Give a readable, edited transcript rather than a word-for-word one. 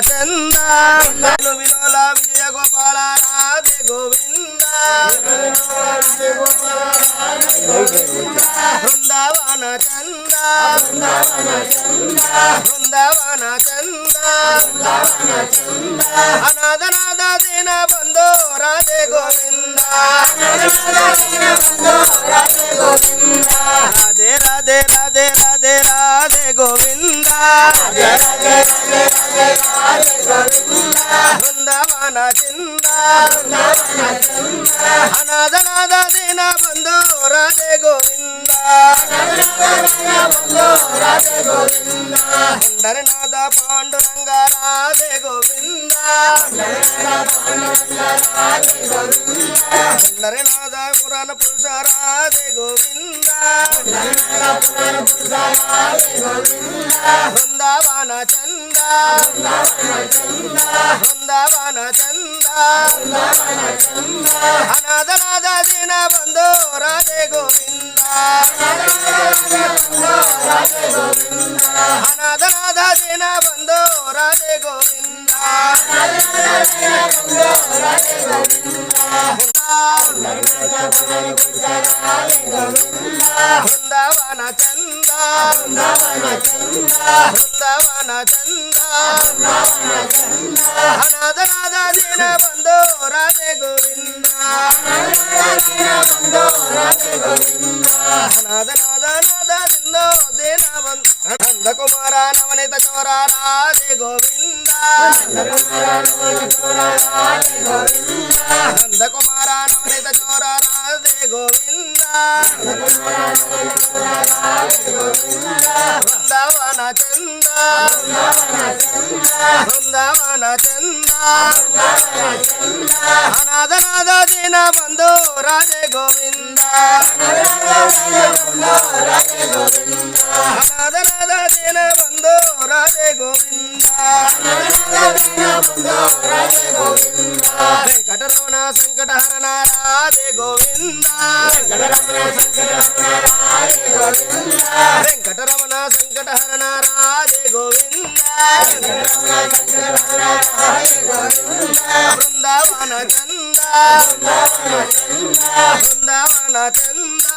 చంద విలోల విజయ గోపాల రాధే గోవింద బృందావన చంద బృందావన చంద అనాథనాథ దీన బంధో రాధే గోవింద రాధే రాధే రాధే రాధే రాధే గోవింద బృందావన చంద అనాథనాథ దీన బంధో రాధే గోవింద పండరనాథ పాండురంగ రాధే గోవింద పండరనాథ పురాణ పురుష రాధే గోవింద బృందావన చంద బృందావన చంద అనాథనాథ దీన బంధో రాధే గోవింద అనాథనాథ దీన బంధో రాధే గోవింద బృందావన చంద బృందావన చంద అనాథనాథ దీన బంధో రాధే గోవింద అనాథనాథ నాథ దిందో దీన నందకుమార నవనీత చోర రాధే గోవింద నందకుమార నవనీత చోర రాధే గోవింద బృందావన చంద బృందావన చంద అనాథనాథ దీన బంధో రాధే గోవింద అనాథనాథ దీన బంధో రాధే గోవింద వెంకటరమణ సంకటహరణ రాధే గోవింద వెంకటరమణ సంకటహరణ రాధే గోవింద బృందావన చంద బృందావన చంద